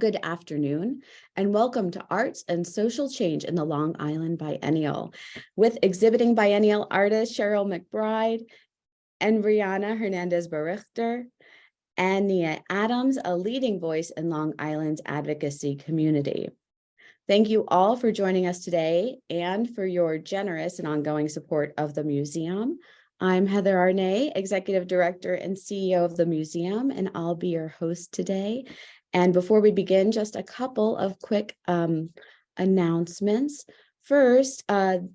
Good afternoon, and welcome to Arts and Social Change in the Long Island Biennial, with exhibiting biennial artist Cheryl McBride and Brianna Hernández Baurichter, and Nia Adams, a leading voice in Long Island's advocacy community. Thank you all for joining us today and for your generous and ongoing support of the museum. I'm Heather Arnet, Executive Director and CEO of the museum, and I'll be your host today. And before we begin, just a couple of quick announcements. First,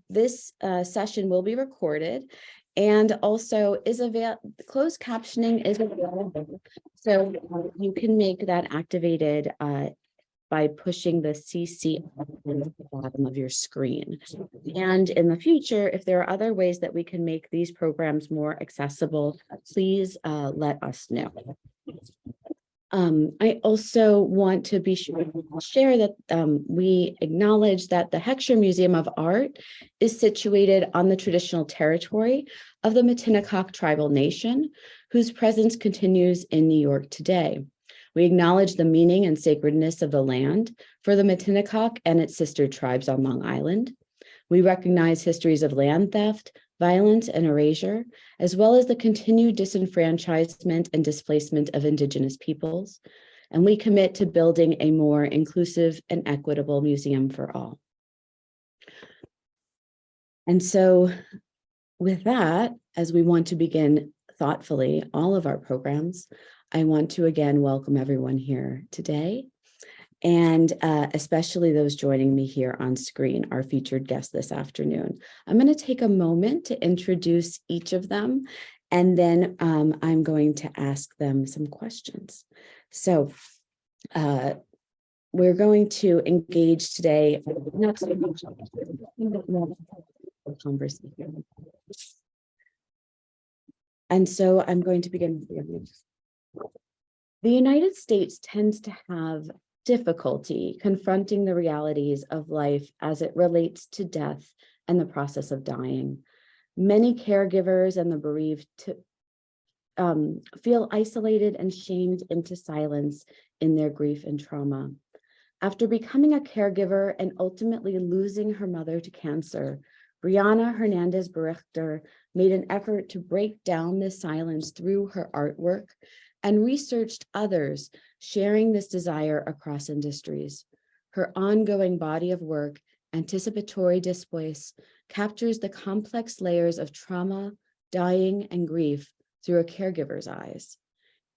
this session will be recorded and also closed captioning is available. So you can make that activated by pushing the CC at the bottom of your screen. And in the future, if there are other ways that we can make these programs more accessible, please let us know. I also want to be sure to share that we acknowledge that the Heckscher Museum of Art is situated on the traditional territory of the Matinecock tribal nation, whose presence continues in New York today. We acknowledge the meaning and sacredness of the land for the Matinecock and its sister tribes on Long Island. We recognize histories of land theft, violence, and erasure, as well as the continued disenfranchisement and displacement of Indigenous peoples. And we commit to building a more inclusive and equitable museum for all. And so with that, as we want to begin thoughtfully all of our programs, I want to again welcome everyone here today, and especially those joining me here on screen, our featured guests this afternoon. I'm going to take a moment to introduce each of them, and then I'm going to ask them some questions. So we're going to engage today. Conversation. And so I'm going to begin with you. The United States tends to have difficulty confronting the realities of life as it relates to death and the process of dying. Many caregivers and the bereaved feel isolated and shamed into silence in their grief and trauma. After becoming a caregiver and ultimately losing her mother to cancer, Brianna Hernández Baurichter made an effort to break down this silence through her artwork and researched others sharing this desire across industries. Her ongoing body of work, Anticipatory Displace, captures the complex layers of trauma, dying, and grief through a caregiver's eyes.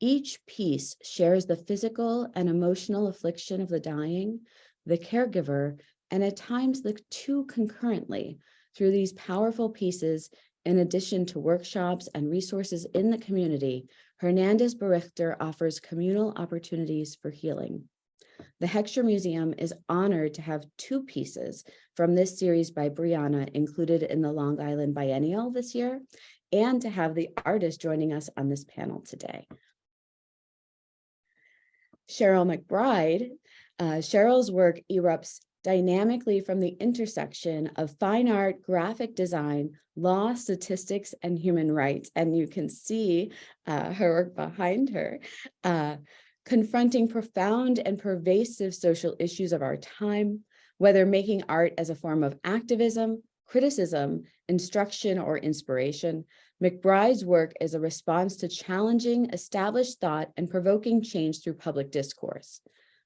Each piece shares the physical and emotional affliction of the dying, the caregiver, and at times the two concurrently. Through these powerful pieces, in addition to workshops and resources in the community, Hernández Baurichter offers communal opportunities for healing. The Heckscher Museum is honored to have two pieces from this series by Brianna included in the Long Island Biennial this year, and to have the artist joining us on this panel today. Cheryl McBride. Cheryl's work erupts dynamically from the intersection of fine art, graphic design, law, statistics, and human rights. And you can see her work behind her, confronting profound and pervasive social issues of our time, whether making art as a form of activism, criticism, instruction, or inspiration. McBride's work is a response to challenging established thought and provoking change through public discourse.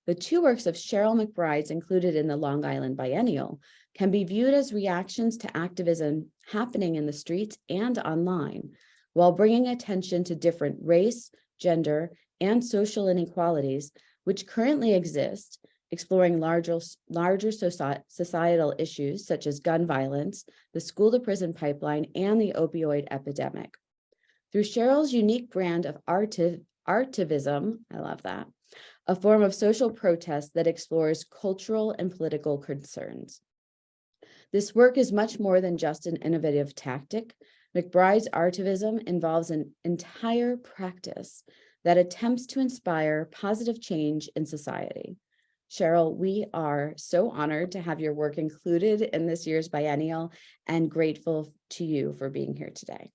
The two works of Cheryl McBride's included in the Long Island Biennial can be viewed as reactions to activism happening in the streets and online, while bringing attention to different race, gender, and social inequalities which currently exist, exploring larger societal issues such as gun violence, the school-to-prison pipeline, and the opioid epidemic. Through Cheryl's unique brand of artivism, I love that, a form of social protest that explores cultural and political concerns. This work is much more than just an innovative tactic. McBride's artivism involves an entire practice that attempts to inspire positive change in society. Cheryl, we are so honored to have your work included in this year's biennial and grateful to you for being here today.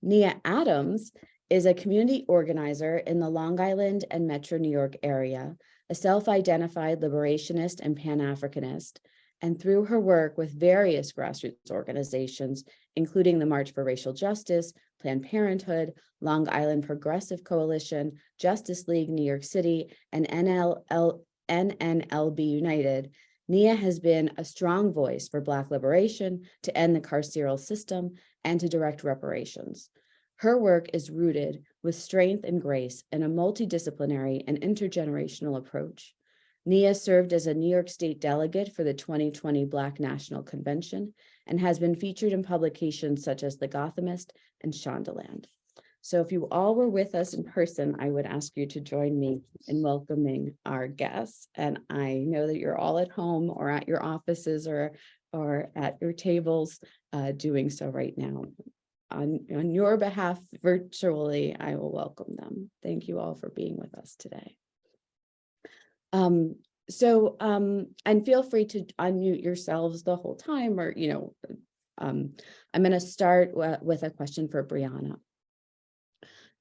Nia Adams is a community organizer in the Long Island and Metro New York area, a self-identified liberationist and Pan-Africanist, and through her work with various grassroots organizations, including the March for Racial Justice, Planned Parenthood, Long Island Progressive Coalition, Justice League New York City, and NNLB United, Nia has been a strong voice for Black liberation, to end the carceral system, and to direct reparations. Her work is rooted with strength and grace in a multidisciplinary and intergenerational approach. Nia served as a New York State delegate for the 2020 Black National Convention and has been featured in publications such as The Gothamist and Shondaland. So if you all were with us in person, I would ask you to join me in welcoming our guests. And I know that you're all at home or at your offices or at your tables doing so right now. On your behalf, virtually, I will welcome them. Thank you all for being with us today. And feel free to unmute yourselves the whole time, or, I'm going to start with a question for Brianna.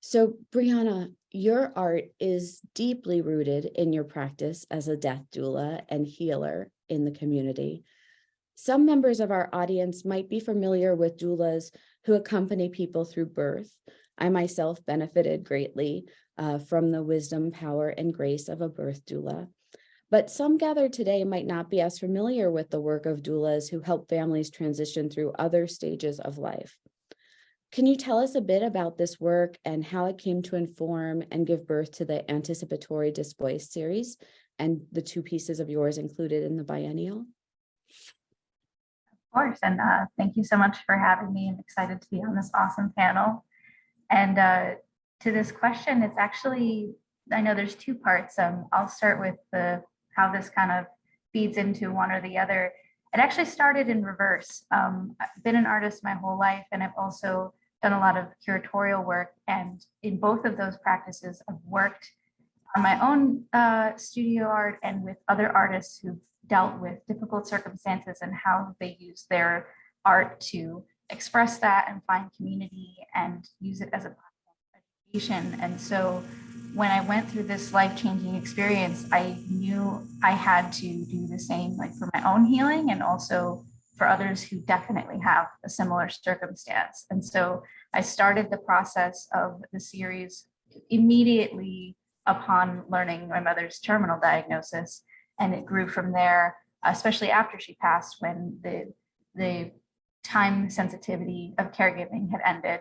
So Brianna, your art is deeply rooted in your practice as a death doula and healer in the community. Some members of our audience might be familiar with doulas who accompany people through birth. I myself benefited greatly from the wisdom, power, and grace of a birth doula. But some gathered today might not be as familiar with the work of doulas who help families transition through other stages of life. Can you tell us a bit about this work and how it came to inform and give birth to the Anticipatory Disvoiced series and the 2 pieces of yours included in the biennial? Of course, and thank you so much for having me. I'm excited to be on this awesome panel. And to this question, it's actually, I know there's 2 parts. I'll start with how this kind of feeds into one or the other. It actually started in reverse. I've been an artist my whole life, and I've also done a lot of curatorial work. And in both of those practices, I've worked on my own studio art and with other artists who've dealt with difficult circumstances and how they use their art to express that and find community and use it as a education. And so when I went through this life-changing experience, I knew I had to do the same, like for my own healing and also for others who definitely have a similar circumstance. And so I started the process of the series immediately upon learning my mother's terminal diagnosis. And it grew from there, especially after she passed, when the time sensitivity of caregiving had ended.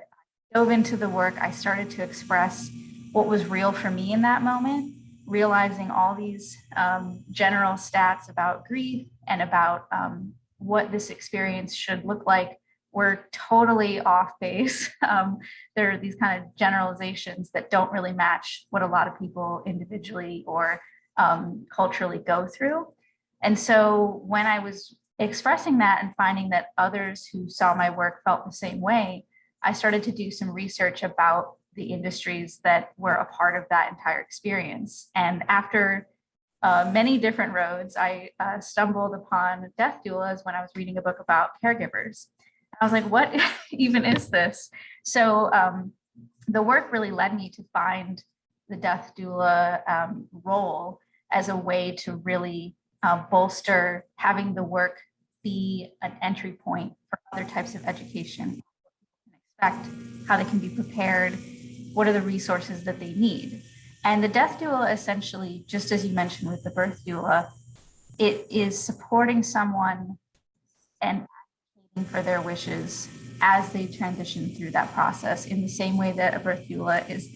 I dove into the work. I started to express what was real for me in that moment, realizing all these general stats about grief and about what this experience should look like were totally off base. There are these kind of generalizations that don't really match what a lot of people individually or culturally go through. And so when I was expressing that and finding that others who saw my work felt the same way, I started to do some research about the industries that were a part of that entire experience. And after many different roads, I stumbled upon death doulas when I was reading a book about caregivers. I was like, what even is this? So the work really led me to find the death doula role as a way to really bolster having the work be an entry point for other types of education. Expect how they can be prepared, what are the resources that they need. And the death doula essentially, just as you mentioned with the birth doula, it is supporting someone and advocating for their wishes as they transition through that process, in the same way that a birth doula is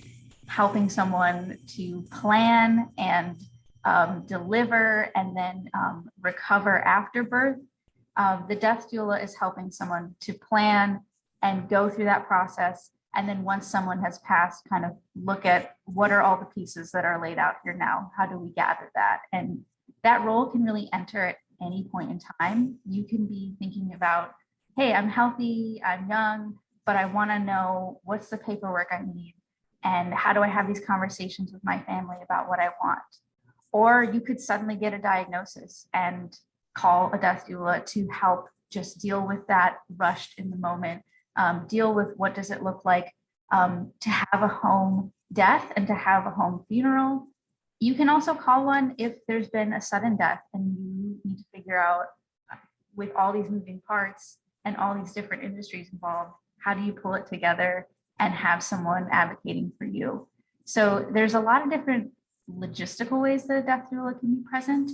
helping someone to plan and deliver and then recover after birth. The death doula is helping someone to plan and go through that process. And then once someone has passed, kind of look at what are all the pieces that are laid out here now? How do we gather that? And that role can really enter at any point in time. You can be thinking about, hey, I'm healthy, I'm young, but I want to know what's the paperwork I need and how do I have these conversations with my family about what I want? Or you could suddenly get a diagnosis and call a death doula to help just deal with that rushed in the moment, deal with what does it look like to have a home death and to have a home funeral. You can also call one if there's been a sudden death and you need to figure out, with all these moving parts and all these different industries involved, how do you pull it together and have someone advocating for you? So there's a lot of different logistical ways that a death doula can be present,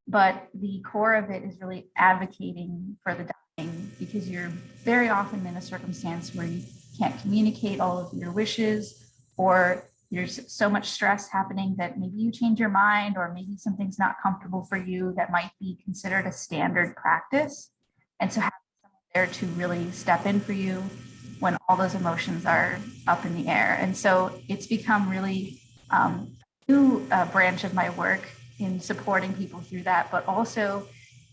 but the core of it is really advocating for the dying, because you're very often in a circumstance where you can't communicate all of your wishes, or there's so much stress happening that maybe you change your mind, or maybe something's not comfortable for you that might be considered a standard practice. And so having someone there to really step in for you when all those emotions are up in the air. And so it's become really a new branch of my work in supporting people through that, but also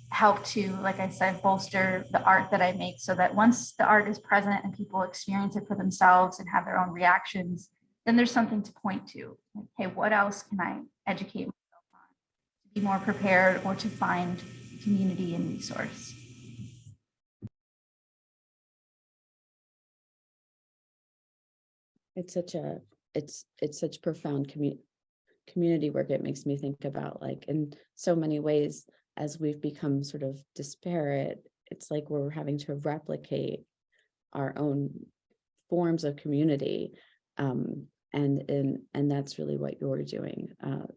help to, like I said, bolster the art that I make, so that once the art is present and people experience it for themselves and have their own reactions, then there's something to point to. Like, hey, what else can I educate myself on to be more prepared, or to find community and resource? It's such profound community work. It makes me think about, like, in so many ways, as we've become sort of disparate, it's like we're having to replicate our own forms of community. And that's really what you're doing.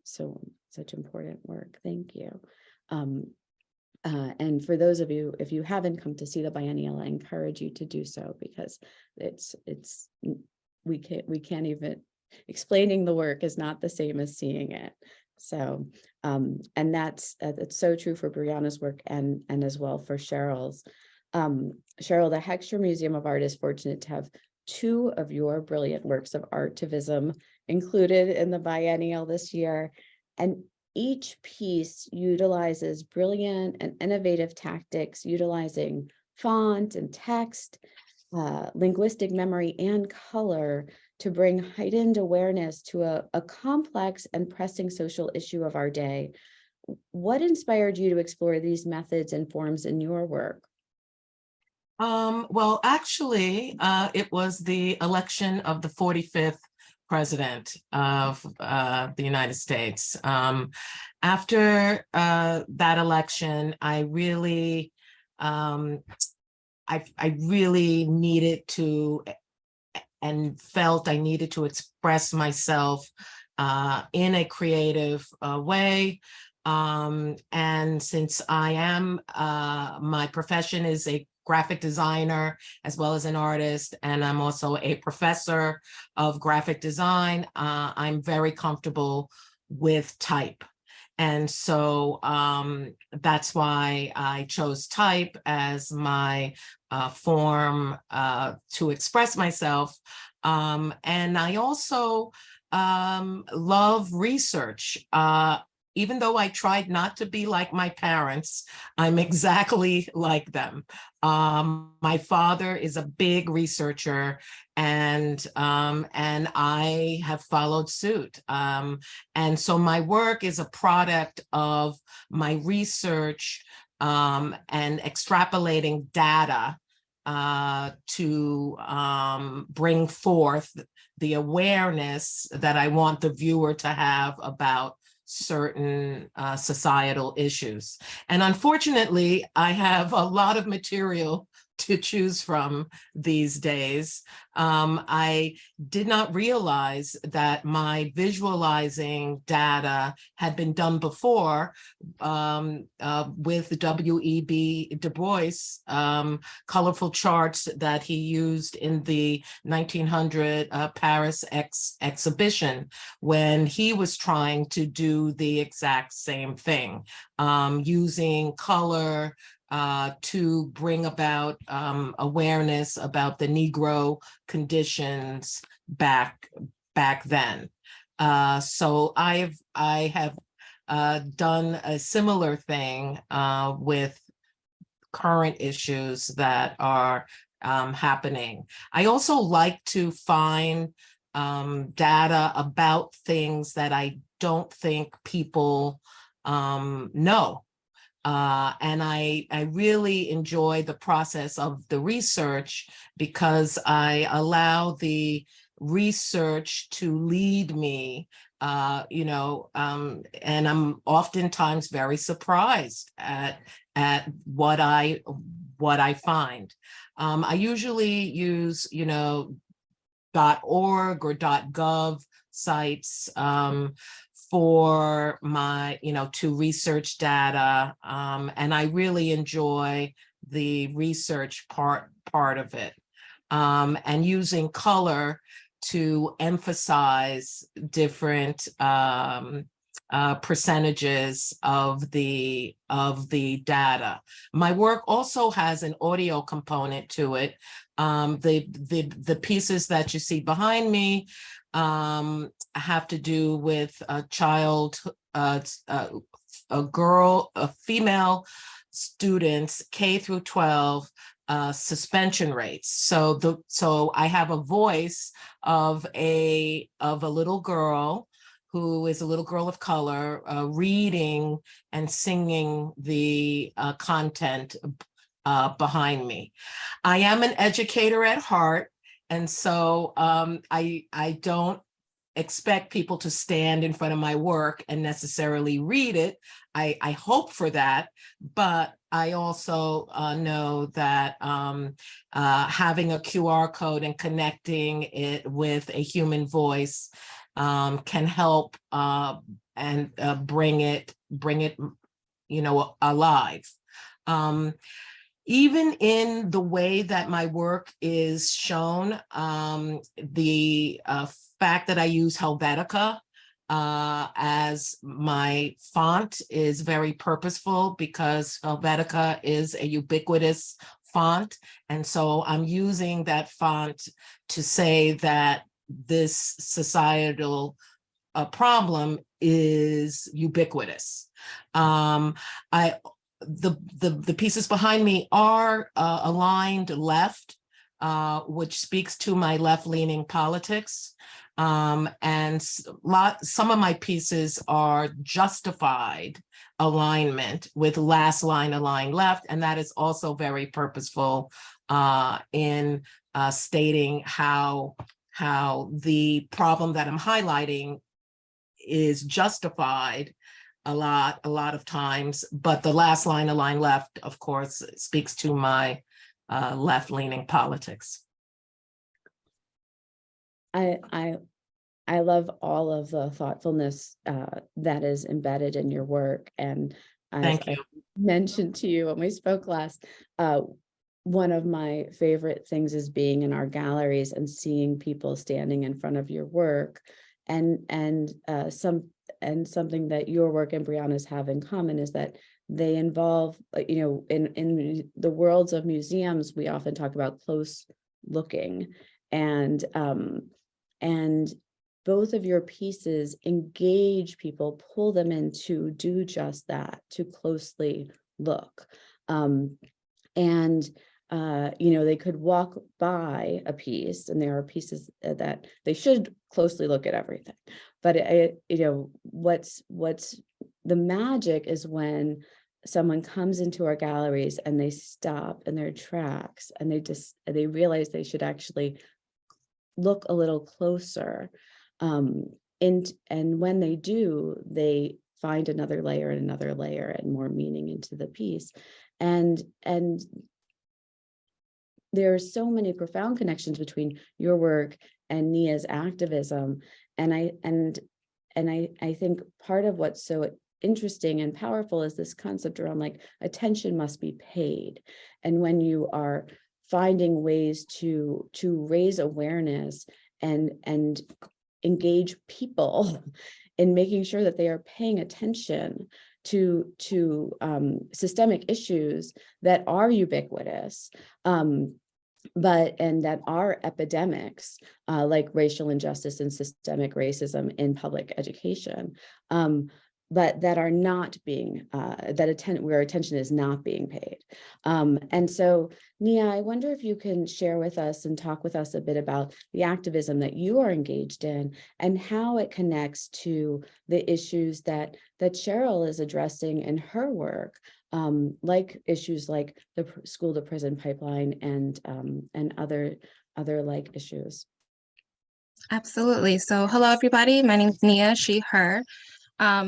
So such important work. Thank you. And for those of you, if you haven't come to see the biennial, I encourage you to do so, because we can't even, explaining the work is not the same as seeing it. So, and that's so true for Brianna's work and as well for Cheryl's. Cheryl, the Heckscher Museum of Art is fortunate to have two of your brilliant works of artivism included in the biennial this year. And each piece utilizes brilliant and innovative tactics, utilizing font and text, linguistic memory and color to bring heightened awareness to a complex and pressing social issue of our day. What inspired you to explore these methods and forms in your work? Well, actually, it was the election of the 45th president of the United States. After that election, I really needed to, and felt I needed to, express myself in a creative way. And since I am, my profession is a graphic designer as well as an artist, and I'm also a professor of graphic design, I'm very comfortable with type. And so that's why I chose type as my form to express myself. And I also love research. Even though I tried not to be like my parents, I'm exactly like them. My father is a big researcher, and I have followed suit. And so my work is a product of my research and extrapolating data to bring forth the awareness that I want the viewer to have about certain societal issues. And unfortunately, I have a lot of material to choose from these days. I did not realize that my visualizing data had been done before with W.E.B. Du Bois, colorful charts that he used in the 1900 Paris exhibition, when he was trying to do the exact same thing, using color to bring about awareness about the Negro conditions back then. So I have done a similar thing with current issues that are happening. I also like to find data about things that I don't think people know. And I really enjoy the process of the research, because I allow the research to lead me, and I'm oftentimes very surprised at what I find. I usually use, .org or .gov sites for my, to research data. And I really enjoy the research part of it. And using color to emphasize different percentages of the data. My work also has an audio component to it. The pieces that you see behind me have to do with a child, a female students K through 12 suspension rates. So I have a voice of a little girl who is a little girl of color, reading and singing the content behind me. I am an educator at heart, and so I don't expect people to stand in front of my work and necessarily read it. I hope for that, but I also know that having a QR code and connecting it with a human voice can help and bring it alive. Even in the way that my work is shown, the fact that I use Helvetica as my font is very purposeful, because Helvetica is a ubiquitous font. And so I'm using that font to say that this societal problem is ubiquitous. The pieces behind me are aligned left, which speaks to my left-leaning politics. And some of my pieces are justified alignment with last line aligned left, and that is also very purposeful in stating how the problem that I'm highlighting is justified a lot of times, but the last line aligned left, of course, speaks to my left-leaning politics. I love all of the thoughtfulness that is embedded in your work. And as I mentioned to you when we spoke last, one of my favorite things is being in our galleries and seeing people standing in front of your work, and something that your work and Brianna's have in common is that they involve, in the worlds of museums, we often talk about close looking, and both of your pieces engage people, pull them in to do just that, to closely look. They could walk by a piece, and there are pieces that they should closely look at everything. But what's the magic is when someone comes into our galleries and they stop in their tracks and they realize they should actually look a little closer. And when they do, they find another layer and more meaning into the piece. And there are so many profound connections between your work and Nia's activism. And I think part of what's so interesting and powerful is this concept around attention must be paid. And when you are finding ways to raise awareness and engage people in making sure that they are paying attention to systemic issues that are ubiquitous, and that are epidemics, like racial injustice and systemic racism in public education, but that are not being where attention is not being paid. And so, Nia, I wonder if you can share with us and talk with us a bit about the activism that you are engaged in and how it connects to the issues that Cheryl is addressing in her work, like issues like the school to prison pipeline and other like issues. Absolutely. So hello, everybody. My name is Nia, she, her.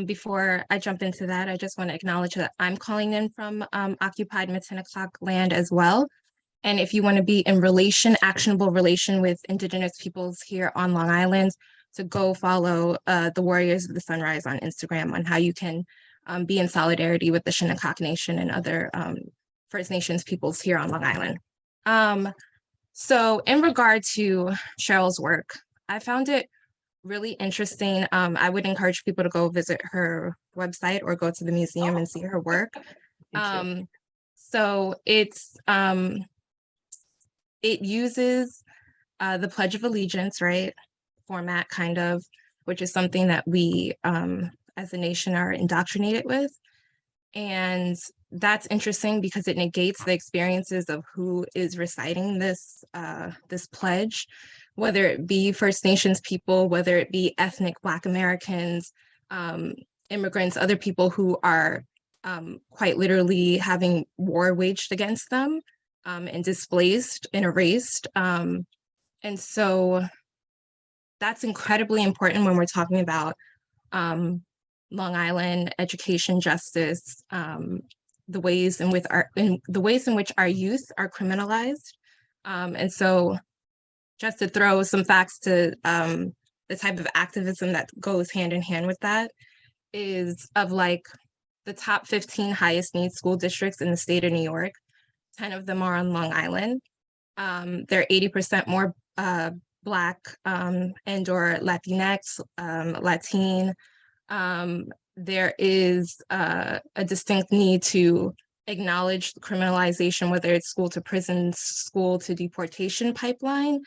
Before I jump into that, I just want to acknowledge that I'm calling in from occupied Matinecock land as well. And if you want to be in actionable relation with Indigenous peoples here on Long Island, to go follow the Warriors of the Sunrise on Instagram on how you can be in solidarity with the Shinnecock Nation and other First Nations peoples here on Long Island. So in regard to Cheryl's work, I found it really interesting. I would encourage people to go visit her website or go to the museum and see her work. So it uses the Pledge of Allegiance, right? Format kind of, which is something that we as a nation are indoctrinated with. And that's interesting because it negates the experiences of who is reciting this this pledge, whether it be First Nations people, whether it be ethnic Black Americans, immigrants, other people who are quite literally having war waged against them and displaced and erased. And so that's incredibly important when we're talking about Long Island education justice, the ways in which our youth are criminalized. And so just to throw some facts to the type of activism that goes hand in hand with that is of like the top 15 highest need school districts in the state of New York, 10 of them are on Long Island. They're 80% more Black and or Latinx, Latin. There is a distinct need to acknowledge the criminalization, whether it's school to prison, school to deportation pipeline.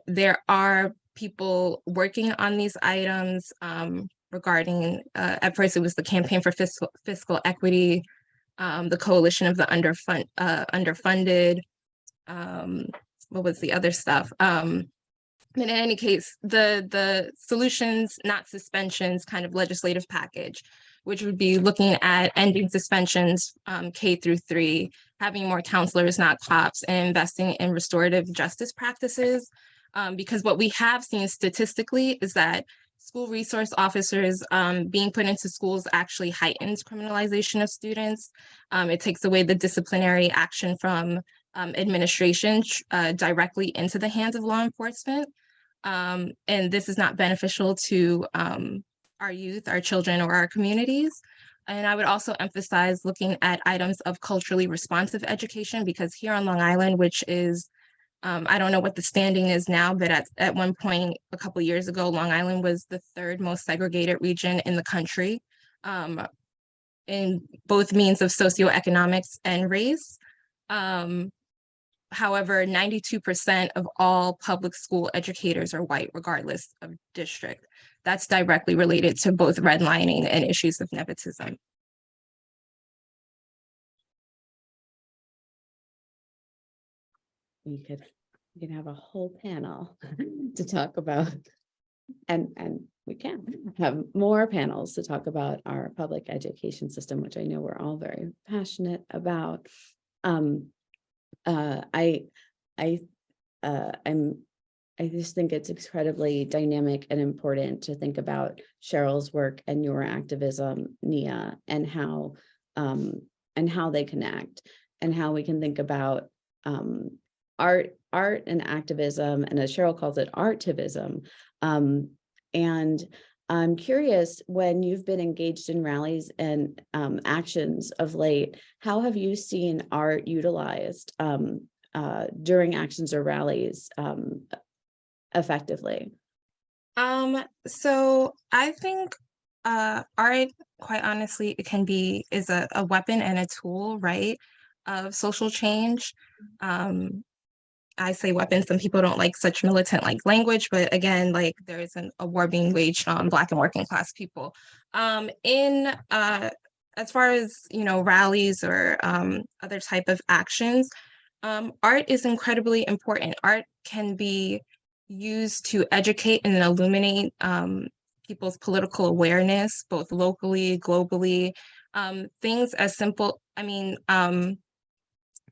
There are people working on these items regarding, at first it was the Campaign for Fiscal Equity, the Coalition of the Underfunded, what was the other stuff? In any case, the solutions, not suspensions, kind of legislative package, which would be looking at ending suspensions K through 3, having more counselors, not cops, and investing in restorative justice practices. Because what we have seen statistically is that school resource officers being put into schools actually heightens criminalization of students. It takes away the disciplinary action from administration directly into the hands of law enforcement. And this is not beneficial to our youth, our children, or our communities. And I would also emphasize looking at items of culturally responsive education, because here on Long Island, which is, I don't know what the standing is now, but at one point a couple of years ago, Long Island was the 3rd most segregated region in the country in both means of socioeconomics and race. However, 92% of all public school educators are white, regardless of district. That's directly related to both redlining and issues of nepotism. We can have a whole panel to talk about, and we can have more panels to talk about our public education system, which I know we're all very passionate about. I just think it's incredibly dynamic and important to think about Cheryl's work and your activism, Nia, and how they connect, and how we can think about art and activism, and as Cheryl calls it, artivism. And I'm curious, when you've been engaged in rallies and actions of late, how have you seen art utilized during actions or rallies effectively? So I think art, quite honestly, it is a weapon and a tool, right, of social change. I say weapons, some people don't like such militant like language, but again, like there is a war being waged on Black and working class people. As far as, rallies or other type of actions, art is incredibly important. Art can be used to educate and illuminate people's political awareness, both locally, globally. Things as simple,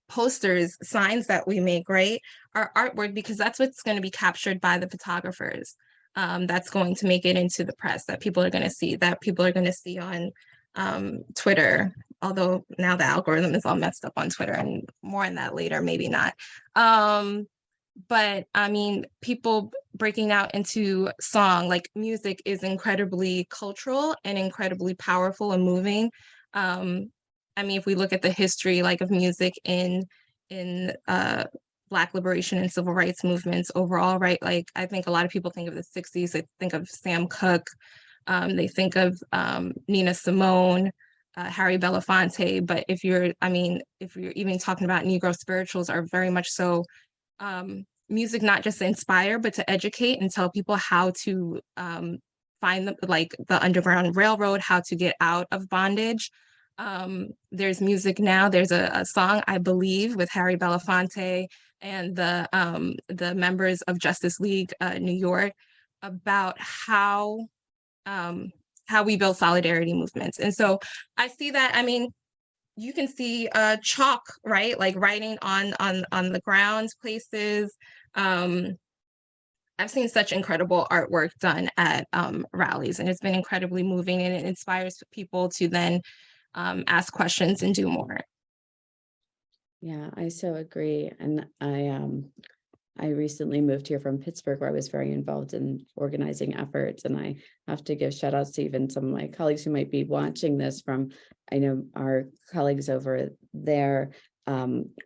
posters, signs that we make, right, our artwork, because that's what's going to be captured by the photographers. That's going to make it into the press, that people are going to see, on Twitter. Although now the algorithm is all messed up on Twitter, and more on that later, maybe not. But I mean, people breaking out into song, like music is incredibly cultural and incredibly powerful and moving. I mean, if we look at the history like of music in Black liberation and civil rights movements overall, right? Like I think a lot of people think of the 60s, they think of Sam Cooke, they think of Nina Simone, Harry Belafonte. But if you're even talking about Negro spirituals, are very much so music not just to inspire, but to educate and tell people how to find the Underground Railroad, how to get out of bondage. There's music now. There's a song, I believe, with Harry Belafonte and the members of Justice League New York about how we build solidarity movements. And so I see that. I mean, you can see chalk, right? Like writing on the grounds, places. I've seen such incredible artwork done at rallies, and it's been incredibly moving, and it inspires people to then ask questions and do more. Yeah, I so agree. And I recently moved here from Pittsburgh, where I was very involved in organizing efforts. And I have to give shout outs to even some of my colleagues who might be watching this from, I know our colleagues over there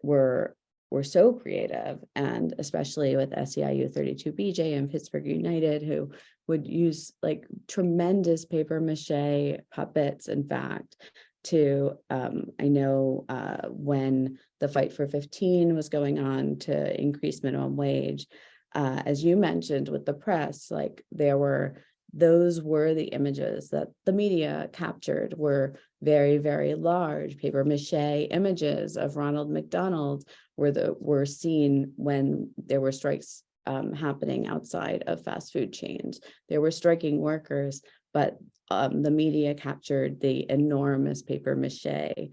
were so creative, and especially with SEIU 32BJ and Pittsburgh United, who would use like tremendous paper mache puppets, in fact, to I know when the Fight for 15 was going on to increase minimum wage, as you mentioned with the press, like those were the images that the media captured, were very, very large paper mache images of Ronald McDonald were seen when there were strikes happening outside of fast food chains. There were striking workers, but the media captured the enormous paper mache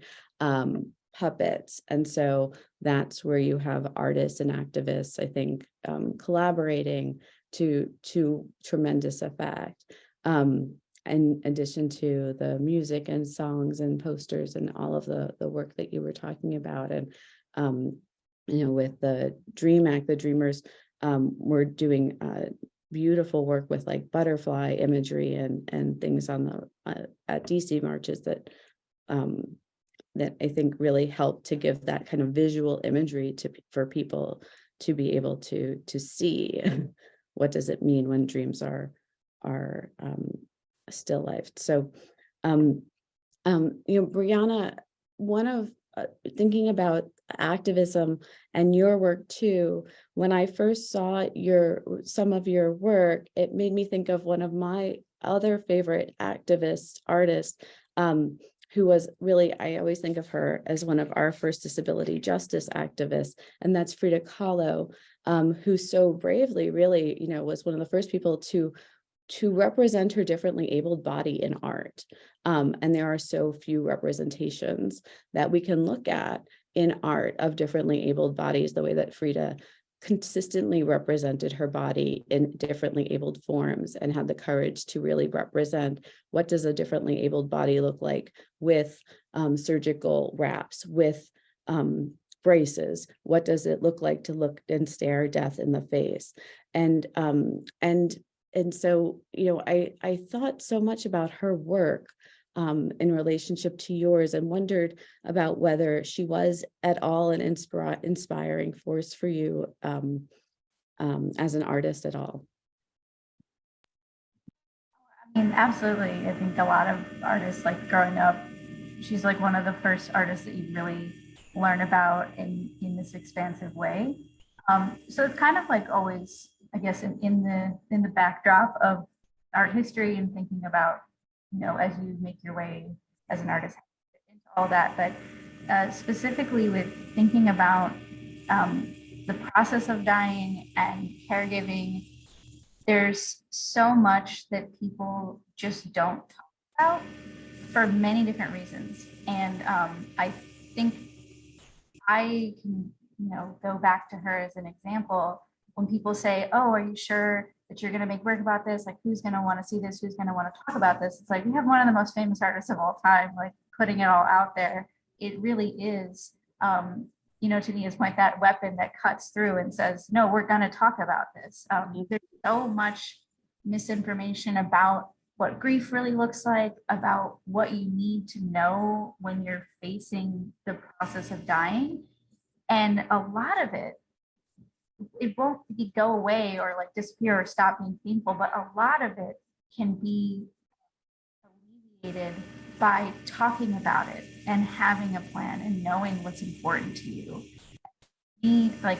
puppets. And so that's where you have artists and activists, I think, collaborating to tremendous effect. In addition to the music and songs and posters and all of the work that you were talking about. And, with the Dream Act, the Dreamers were doing beautiful work with like butterfly imagery and things on the at DC marches that I think really helped to give that kind of visual imagery for people to be able to see what does it mean when dreams are still lived. So Brianna, one of thinking about activism and your work too, when I first saw some of your work, it made me think of one of my other favorite activist artists, who was really, I always think of her as one of our first disability justice activists, and that's Frida Kahlo, who so bravely really, was one of the first people to represent her differently abled body in art. And there are so few representations that we can look at in art of differently abled bodies, the way that Frida consistently represented her body in differently abled forms and had the courage to really represent what does a differently abled body look like with surgical wraps, with braces. What does it look like to look and stare death in the face? And so, I thought so much about her work in relationship to yours, and wondered about whether she was at all an inspiring force for you as an artist at all. I mean, absolutely. I think a lot of artists, like growing up, she's like one of the first artists that you really learn about in this expansive way. So it's kind of like always, I guess, in the backdrop of art history and thinking about, as you make your way as an artist into all that, but specifically with thinking about the process of dying and caregiving, there's so much that people just don't talk about for many different reasons. And I think I can go back to her as an example, when people say, oh, are you sure that you're going to make work about this? Like, who's going to want to see this? Who's going to want to talk about this? It's like, we have one of the most famous artists of all time, like putting it all out there. It really is, to Nia's point, that weapon that cuts through and says, no, we're going to talk about this. There's so much misinformation about what grief really looks like, about what you need to know when you're facing the process of dying. And a lot of it won't go away or like disappear or stop being painful, but a lot of it can be alleviated by talking about it and having a plan and knowing what's important to you. Like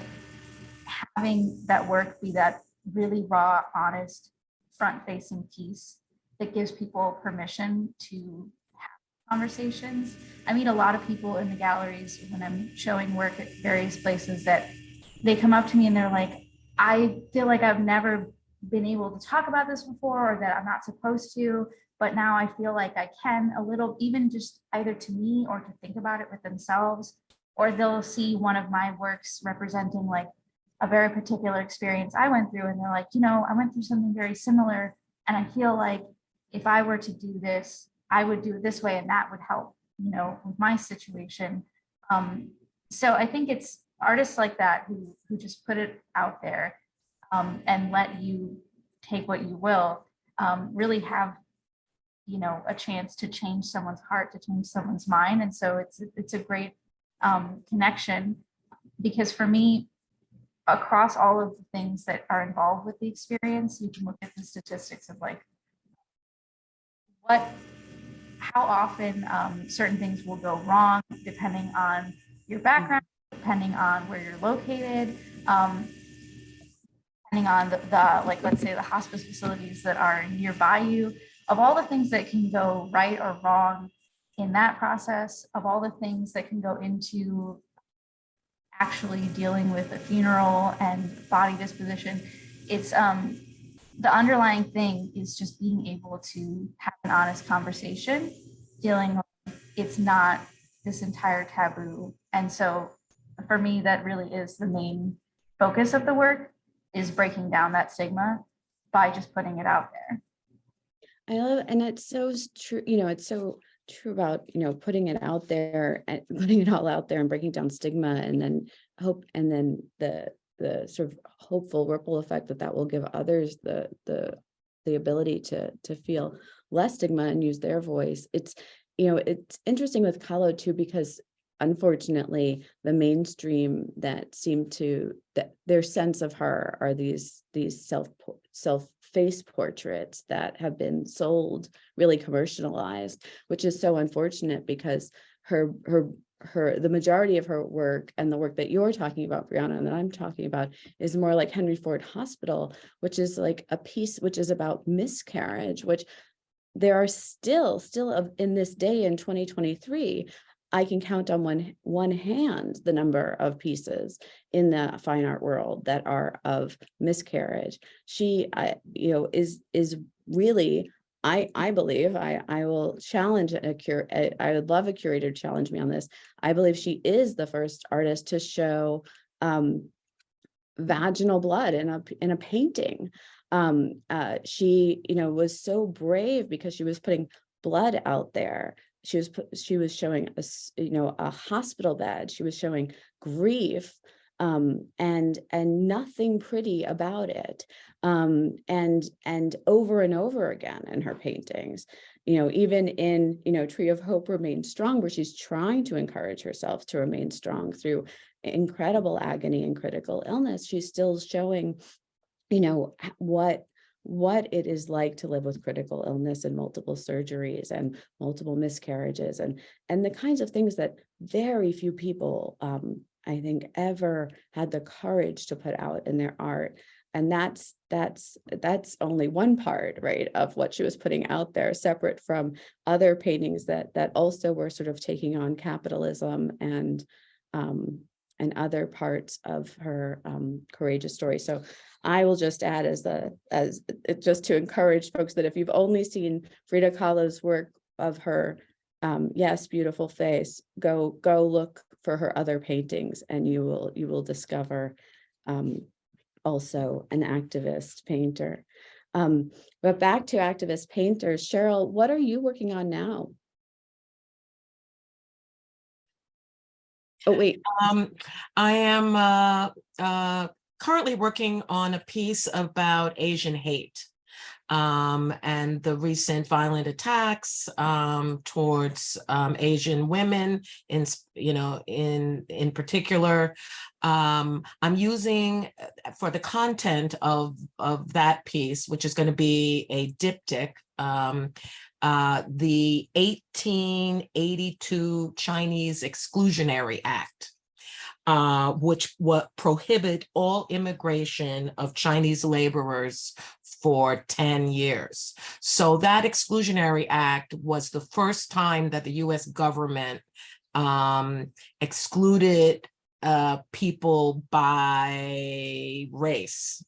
having that work be that really raw, honest, front-facing piece that gives people permission to have conversations. I meet a lot of people in the galleries when I'm showing work at various places that they come up to me and they're like, I feel like I've never been able to talk about this before, or that I'm not supposed to, but now I feel like I can a little, even just either to me or to think about it with themselves, or they'll see one of my works representing like a very particular experience I went through, and they're like, I went through something very similar, and I feel like if I were to do this, I would do it this way, and that would help, with my situation. So I think it's artists like that who just put it out there, and let you take what you will, really have, a chance to change someone's heart, to change someone's mind. And so it's a great connection, because for me, across all of the things that are involved with the experience, you can look at the statistics of like how often certain things will go wrong depending on your background, depending on where you're located, depending on the like, let's say the hospice facilities that are nearby you, of all the things that can go right or wrong in that process, of all the things that can go into actually dealing with a funeral and body disposition. It's the underlying thing is just being able to have an honest conversation, dealing with it's not this entire taboo. And so for me, that really is the main focus of the work, is breaking down that stigma by just putting it out there. I love, and it's so true, it's so true about, putting it out there and putting it all out there and breaking down stigma, and then hope, and then the sort of hopeful ripple effect that will give others the ability to feel less stigma and use their voice. It's, it's interesting with Kahlo too, because unfortunately the mainstream that their sense of her are these self face portraits that have been sold, really commercialized, which is so unfortunate, because the majority of her work, and the work that you're talking about, Brianna, and that I'm talking about, is more like Henry Ford Hospital, which is like a piece which is about miscarriage, which there are still in this day in 2023, I can count on one hand the number of pieces in the fine art world that are of miscarriage. She, is really, I believe, I will challenge I would love a curator to challenge me on this. I believe she is the first artist to show vaginal blood in a painting. She, was so brave because she was putting blood out there. She was showing a hospital bed. She was showing grief, and nothing pretty about it, and over and over again in her paintings. Even in Tree of Hope, Remain Strong, where she's trying to encourage herself to remain strong through incredible agony and critical illness. She's still showing, what it is like to live with critical illness and multiple surgeries and multiple miscarriages, and the kinds of things that very few people, I think, ever had the courage to put out in their art. And that's only one part, right, of what she was putting out there, separate from other paintings that also were sort of taking on capitalism and other parts of her courageous story. So I will just add as just to encourage folks that if you've only seen Frida Kahlo's work of her, yes, beautiful face, go look for her other paintings, and you will discover also an activist painter. But back to activist painters, Cheryl, what are you working on now? Oh, wait. I am currently working on a piece about Asian hate and the recent violent attacks towards Asian women, in particular. I'm using for the content of that piece, which is going to be a diptych, the 1882 Chinese Exclusionary Act, which prohibit all immigration of Chinese laborers for 10 years. So that Exclusionary Act was the first time that the US government excluded people by race.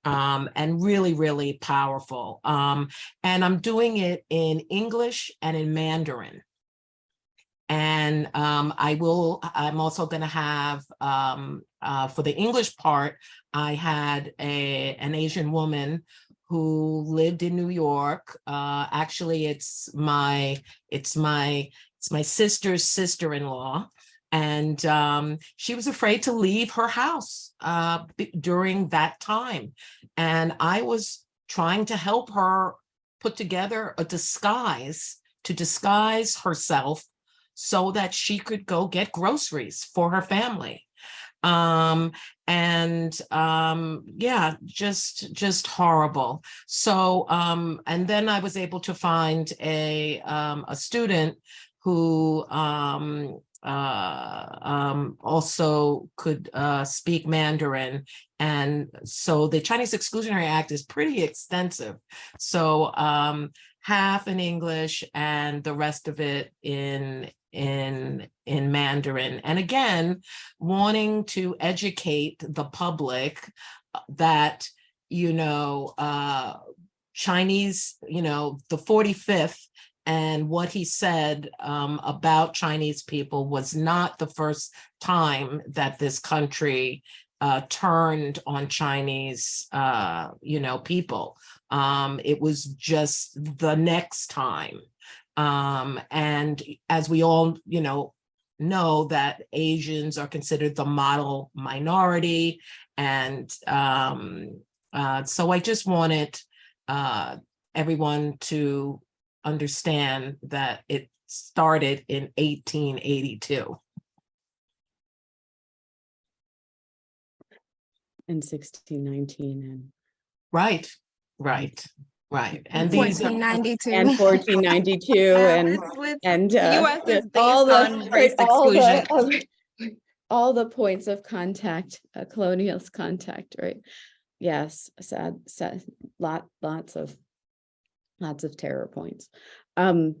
And really, really powerful. And I'm doing it in English and in Mandarin. And I'm also going to have, for the English part, I had an Asian woman who lived in New York. Actually, it's my sister's sister-in-law. And she was afraid to leave her house during that time. And I was trying to help her put together a disguise to disguise herself so that she could go get groceries for her family. Yeah, just horrible. So, and then I was able to find a student who also could speak Mandarin. And so the Chinese Exclusionary Act is pretty extensive. So half in English and the rest of it in Mandarin. And again, wanting to educate the public that, Chinese, the 45th, and what he said about Chinese people was not the first time that this country turned on Chinese, people. It was just the next time. And as we all, know that Asians are considered the model minority. And so I just wanted everyone to understand that it started in 1882. In 1619 and Right. And these 1492. and 1492 and US is based all on race exclusion. all the points of contact, colonial contact, right? Yes, sad, lots of terror points. How do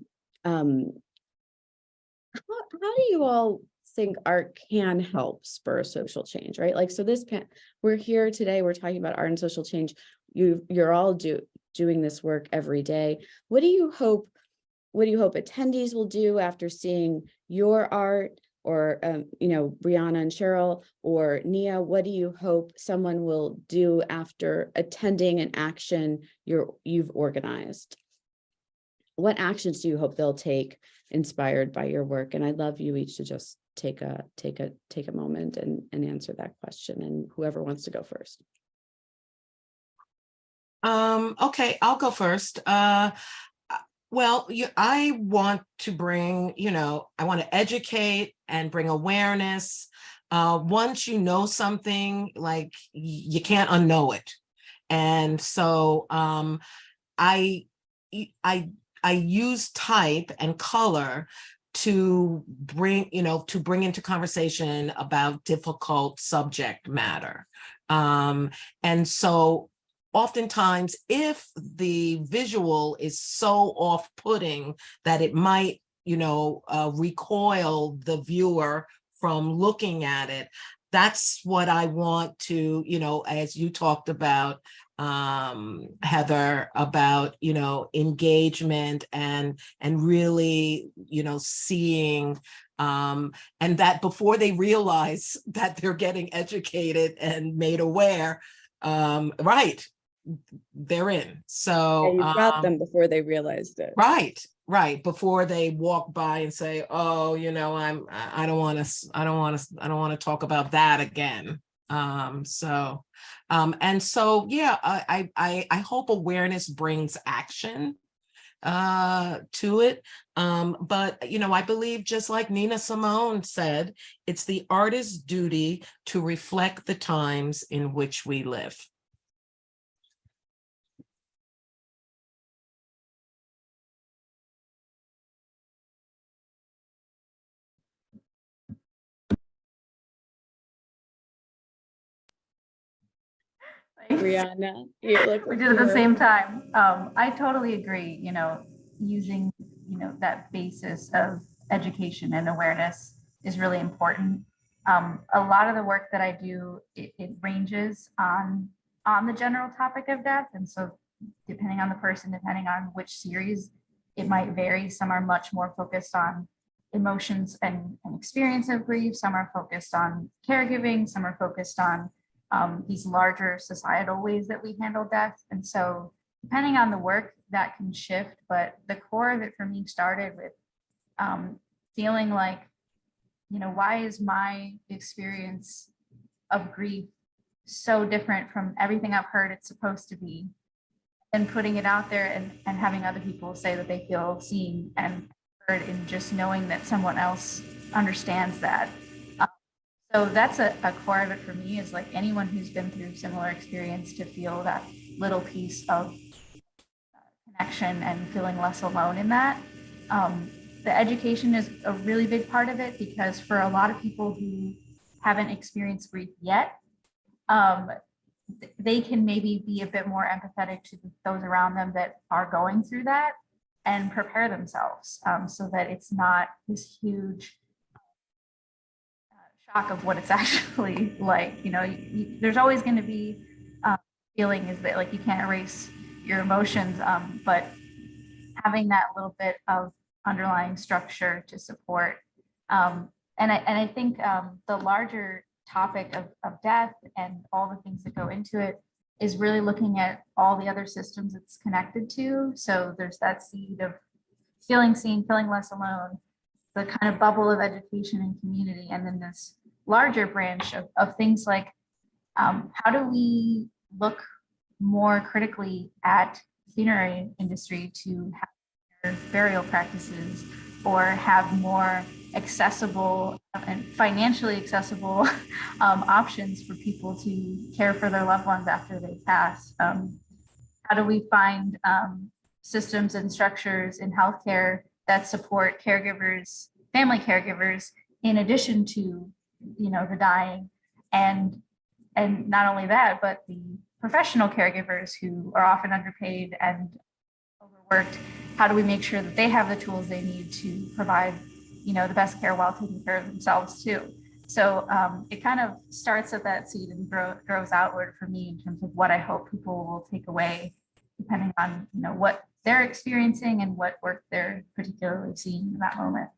you all think art can help spur social change, right? Like, so we're here today, we're talking about art and social change. You're all doing this work every day. What do you hope attendees will do after seeing your art, or Brianna and Cheryl, or Nia? What do you hope someone will do after attending an action you've organized? What actions do you hope they'll take inspired by your work? And I'd love you each to just take a moment and answer that question, and whoever wants to go first. Okay, I'll go first. Well, I want to bring, I want to educate and bring awareness. Once you know something, like, you can't unknow it. And so I use type and color to bring into conversation about difficult subject matter. And so oftentimes, if the visual is so off-putting that it might, recoil the viewer from looking at it, that's what I want to, as you talked about, Heather, about, engagement and really, seeing, and that before they realize that they're getting educated and made aware, right, they're in. So You brought them before they realized it. Right. Before they walk by and say, oh, I don't want to talk about that again. And so, yeah, I hope awareness brings action to it. But, I believe, just like Nina Simone said, it's the artist's duty to reflect the times in which we live. Brianna, you look We like did at the you're- same time. I totally agree, using, that basis of education and awareness is really important. A lot of the work that I do, it ranges on the general topic of death. And so depending on the person, depending on which series, it might vary. Some are much more focused on emotions and experience of grief. Some are focused on caregiving. Some are focused on these larger societal ways that we handle death. And so depending on the work, that can shift, but the core of it for me started with feeling like, why is my experience of grief so different from everything I've heard it's supposed to be, and putting it out there and having other people say that they feel seen and heard, and just knowing that someone else understands that. So that's a core of it for me, is like anyone who's been through similar experience to feel that little piece of connection and feeling less alone in that. The education is a really big part of it, because for a lot of people who haven't experienced grief yet, they can maybe be a bit more empathetic to those around them that are going through that, and prepare themselves so that it's not this huge shock of what it's actually like. There's always going to be feeling is that, like, you can't erase your emotions, but having that little bit of underlying structure to support. And I think the larger topic of death and all the things that go into it is really looking at all the other systems it's connected to. So there's that seed of feeling seen, feeling less alone, the kind of bubble of education and community, and then this larger branch of things like how do we look more critically at funerary industry to have burial practices, or have more accessible and financially accessible options for people to care for their loved ones after they pass. How do we find systems and structures in healthcare that support caregivers, family caregivers, in addition to the dying, and not only that, but the professional caregivers who are often underpaid and overworked. How do we make sure that they have the tools they need to provide the best care while taking care of themselves too? So it kind of starts at that seed and grows outward for me in terms of what I hope people will take away, depending on what they're experiencing and what work they're particularly seeing in that moment.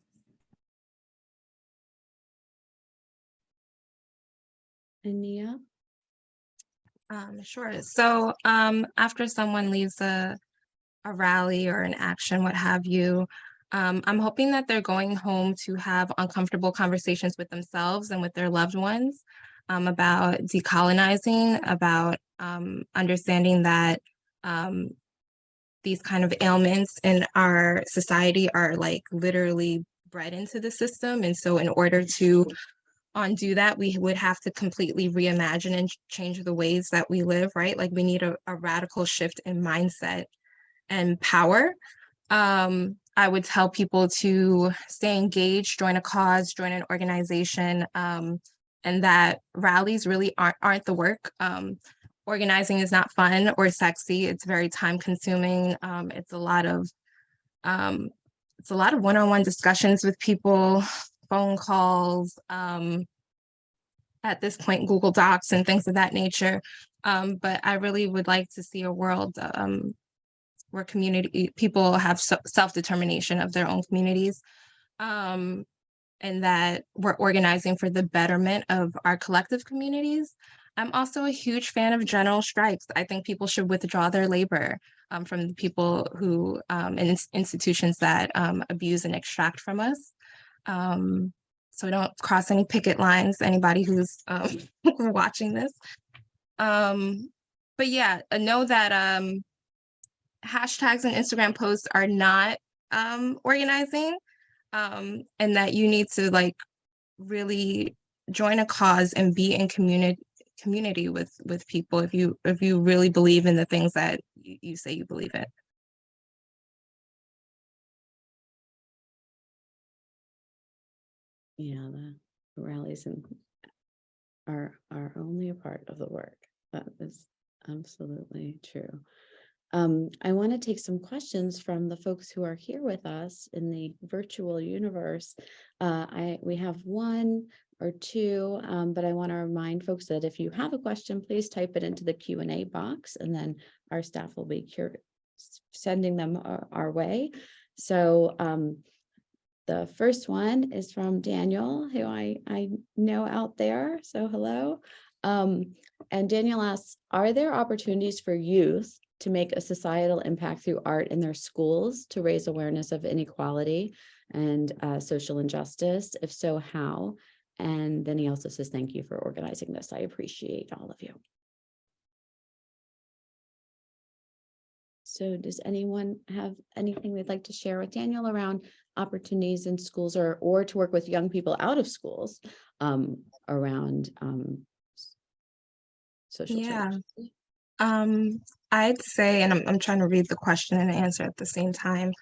And Nia? Sure. So after someone leaves a rally or an action, what have you, I'm hoping that they're going home to have uncomfortable conversations with themselves and with their loved ones about decolonizing, about understanding that these kind of ailments in our society are like literally bred into the system. And so in order to undo that, we would have to completely reimagine and change the ways that we live, right? Like we need a radical shift in mindset and power. I would tell people to stay engaged, join a cause, join an organization, and that rallies really aren't the work. Organizing is not fun or sexy. It's very time consuming. It's a lot of one-on-one discussions with people, phone calls, at this point, Google Docs and things of that nature. But I really would like to see a world where people have self-determination of their own communities, and that we're organizing for the betterment of our collective communities. I'm also a huge fan of general strikes. I think people should withdraw their labor from the people who and institutions that abuse and extract from us. So we don't cross any picket lines, anybody who's watching this. But yeah, know that hashtags and Instagram posts are not organizing, and that you need to like really join a cause and be in community with people if you really believe in the things that you say you believe in. Yeah, the rallies are only a part of the work. That is absolutely true. I want to take some questions from the folks who are here with us in the virtual universe. We have one or two, but I want to remind folks that if you have a question, please type it into the Q&A box, and then our staff will be sending them our way. So the first one is from Daniel, who I know out there. So hello. And Daniel asks, are there opportunities for youth to make a societal impact through art in their schools to raise awareness of inequality and social injustice? If so, how? And then he also says, thank you for organizing this. I appreciate all of you. So does anyone have anything they'd like to share with Daniel around opportunities in schools or to work with young people out of schools around social change? I'd say, and I'm trying to read the question and answer at the same time.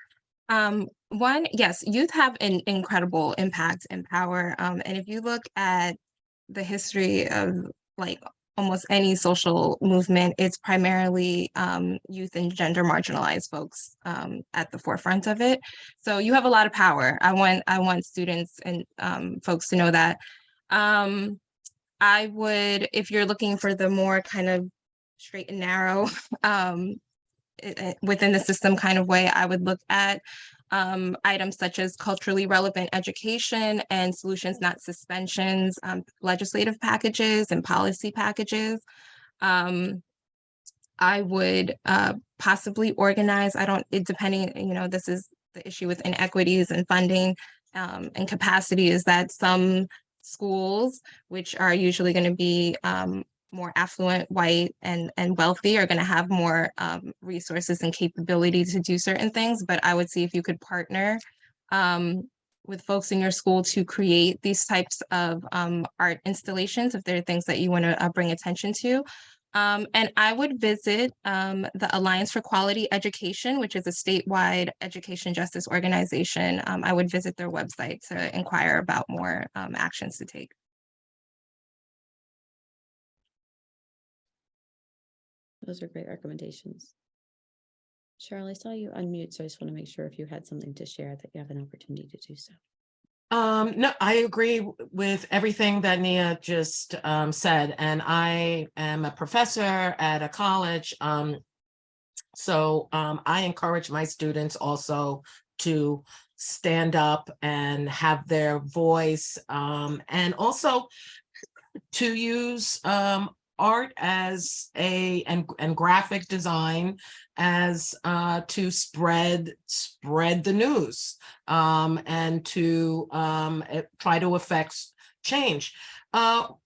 One, yes, youth have an incredible impact and power. And if you look at the history of like almost any social movement, it's primarily youth and gender marginalized folks at the forefront of it. So you have a lot of power. I want students and folks to know that. I would, if you're looking for the more kind of straight and narrow within the system kind of way, I would look at items such as culturally relevant education and solutions, not suspensions, legislative packages and policy packages. I would possibly organize, depending, this is the issue with inequities and funding and capacity, is that some schools, which are usually going to be more affluent, white, and wealthy, are going to have more resources and capability to do certain things. But I would see if you could partner with folks in your school to create these types of art installations, if there are things that you want to bring attention to. And I would visit the Alliance for Quality Education, which is a statewide education justice organization. I would visit their website to inquire about more actions to take. Those are great recommendations. Cheryl, I saw you unmute, so I just want to make sure if you had something to share that you have an opportunity to do so. No, I agree with everything that Nia just said, and I am a professor at a college, so I encourage my students also to stand up and have their voice, and also to use art as and graphic design as to spread the news and to try to affect change.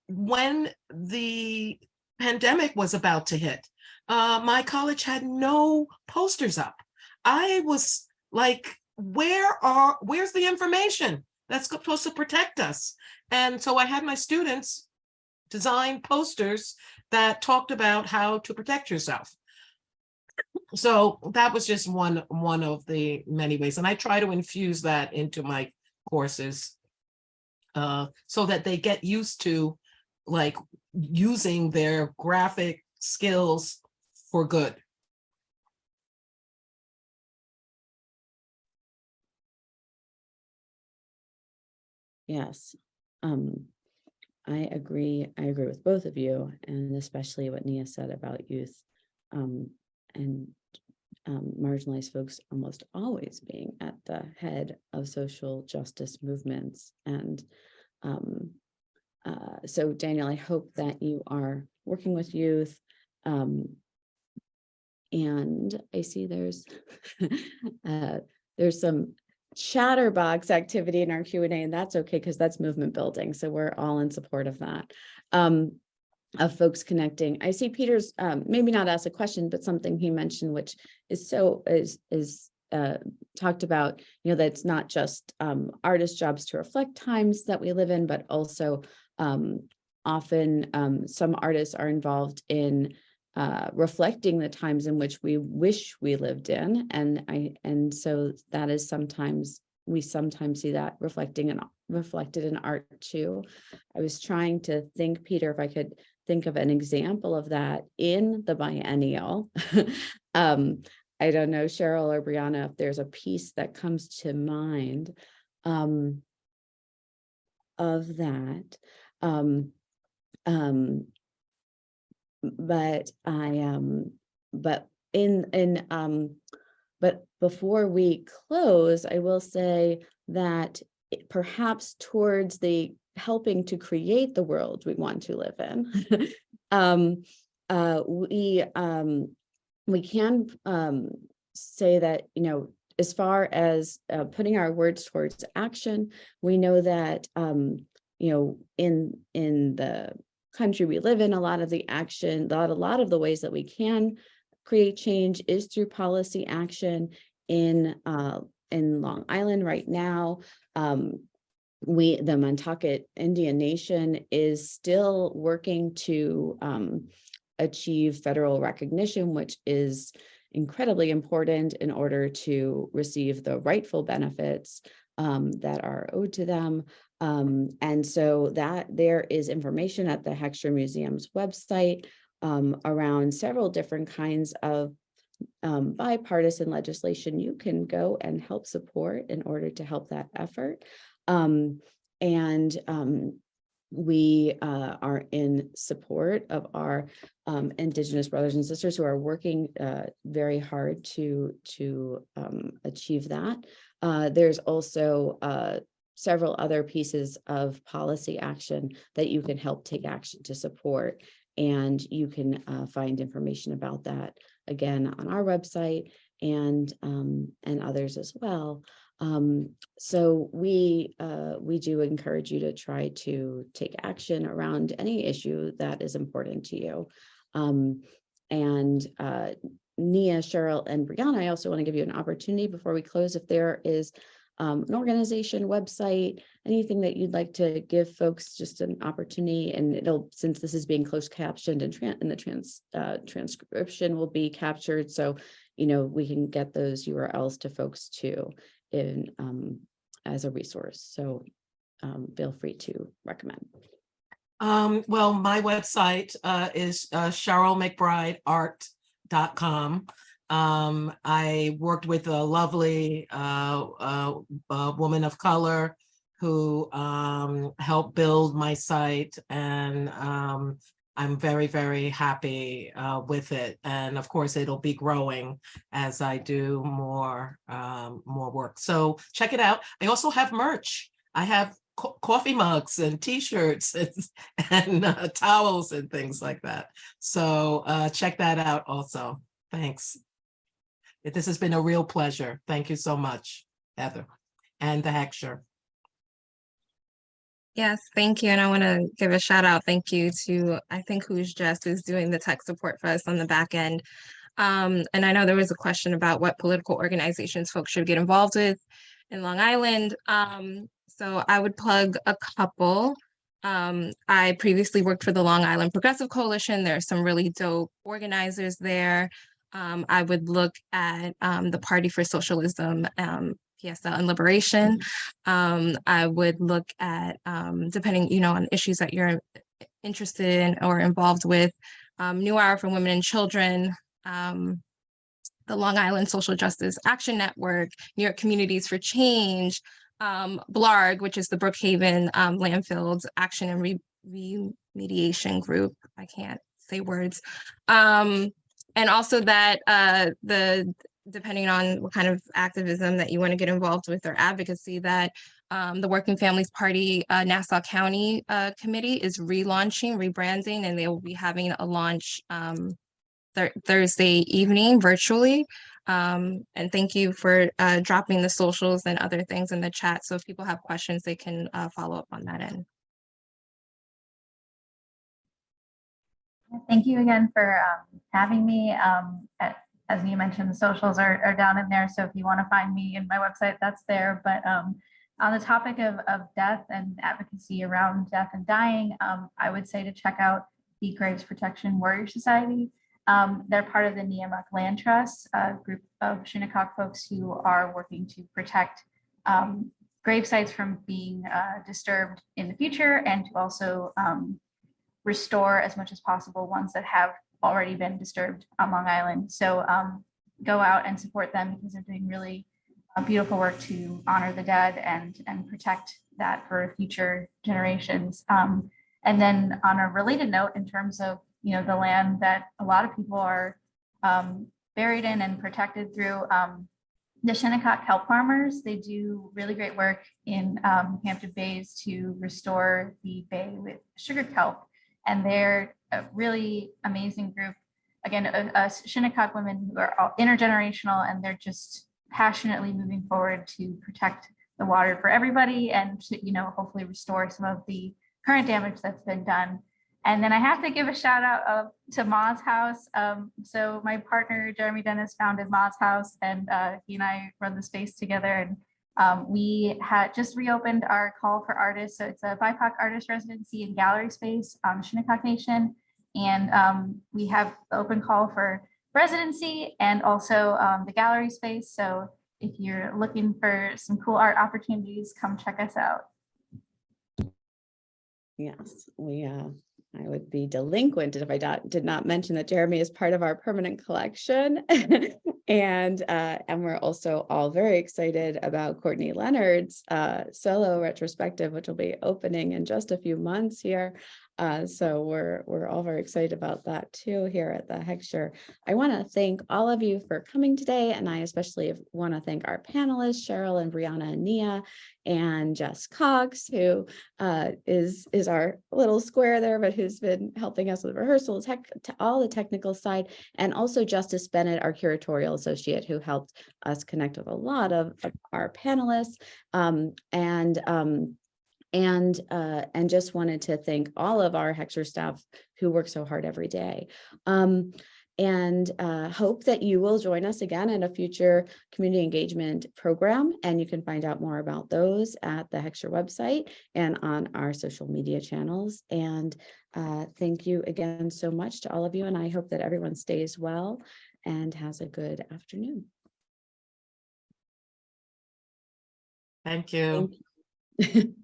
When the pandemic was about to hit, my college had no posters up. I was like, where's the information that's supposed to protect us? And so I had my students design posters that talked about how to protect yourself. So that was just one of the many ways. And I try to infuse that into my courses so that they get used to like using their graphic skills for good. Yes. agree with both of you, and especially what Nia said about youth, and marginalized folks almost always being at the head of social justice movements. And so Daniel, I hope that you are working with youth. And I see there's some chatterbox activity in our Q&A, and that's okay, because that's movement building. So we're all in support of that, of folks connecting. I see Peter's maybe not ask a question, but something he mentioned, which is talked about, that it's not just artist jobs to reflect times that we live in, but also often some artists are involved in reflecting the times in which we wish we lived in, and so that is we sometimes see that reflected in art too. I was trying to think, Peter, if I could think of an example of that in the biennial. I don't know, Cheryl or Brianna, if there's a piece that comes to mind of that. But before we close, I will say that perhaps towards the helping to create the world we want to live in, we can say that, as far as putting our words towards action, we know that, in the country we live in, a lot of the action, a lot of the ways that we can create change is through policy action. In Long Island right now, the Nantucket Indian Nation is still working to achieve federal recognition, which is incredibly important in order to receive the rightful benefits that are owed to them. And so that there is information at the Heckscher Museum's website around several different kinds of bipartisan legislation you can go and help support in order to help that effort. We are in support of our Indigenous brothers and sisters who are working very hard to achieve that. There's also several other pieces of policy action that you can help take action to support. And you can find information about that again on our website and others as well. So we do encourage you to try to take action around any issue that is important to you. Nia, Cheryl, and Brianna, I also want to give you an opportunity before we close, if there is an organization, website, anything that you'd like to give folks just an opportunity, and it'll, since this is being closed captioned and the transcription will be captured, so we can get those URLs to folks too as a resource. So feel free to recommend. Well, my website is CherylMcBrideArt.com. I worked with a lovely woman of color who helped build my site, and I'm very, very happy with it. And of course, it'll be growing as I do more work. So check it out. I also have merch. I have coffee mugs and T-shirts and towels and things like that. So check that out also. Thanks. This has been a real pleasure. Thank you so much, Heather, and the Heckscher. Yes, thank you. And I want to give a shout out. Thank you to, I think, who's doing the tech support for us on the back end. And I know there was a question about what political organizations folks should get involved with in Long Island. So I would plug a couple. I previously worked for the Long Island Progressive Coalition. There are some really dope organizers there. I would look at the Party for Socialism, PSL and Liberation. I would look at, depending, on issues that you're interested in or involved with, New Hour for Women and Children, the Long Island Social Justice Action Network, New York Communities for Change, BLARG, which is the Brookhaven Landfills Action and remediation group. I can't say words. And also that depending on what kind of activism that you want to get involved with or advocacy, that the Working Families Party Nassau County Committee is relaunching, rebranding, and they will be having a launch Thursday evening virtually. And thank you for dropping the socials and other things in the chat. So if people have questions, they can follow up on that end. Thank you again for having me. As you mentioned, the socials are down in there. So if you want to find me in my website, that's there. But on the topic of death and advocacy around death and dying, I would say to check out the Graves Protection Warrior Society. They're part of the Nia Land Trust, a group of Shinnecock folks who are working to protect grave sites from being disturbed in the future, and to also restore as much as possible ones that have already been disturbed on Long Island. So go out and support them, because they're doing really beautiful work to honor the dead and protect that for future generations. And then on a related note, in terms of the land that a lot of people are buried in and protected through the Shinnecock kelp farmers, they do really great work in Hampton Bays to restore the bay with sugar kelp. And they're a really amazing group. Again, Shinnecock women who are all intergenerational, and they're just passionately moving forward to protect the water for everybody, and to, hopefully restore some of the current damage that's been done. And then I have to give a shout out to Ma's House. So my partner, Jeremy Dennis, founded Ma's House, and he and I run the space together. And we had just reopened our call for artists. So it's a BIPOC artist residency and gallery space on the Shinnecock Nation. And we have open call for residency and also the gallery space. So if you're looking for some cool art opportunities, come check us out. Yes, I would be delinquent if I did not mention that Jeremy is part of our permanent collection. And we're also all very excited about Courtney Leonard's solo retrospective, which will be opening in just a few months here. So we're all very excited about that too here at the Heckscher. I want to thank all of you for coming today, and I especially want to thank our panelists, Cheryl and Brianna and Nia, and Jess Cox, who is our little square there, but who's been helping us with rehearsals, to all the technical side, and also Justice Bennett, our curatorial associate, who helped us connect with a lot of our panelists, and just wanted to thank all of our Heckscher staff who work so hard every day. And hope that you will join us again in a future community engagement program. And you can find out more about those at the Heckscher website and on our social media channels. And thank you again so much to all of you. And I hope that everyone stays well and has a good afternoon. Thank you. Thank you.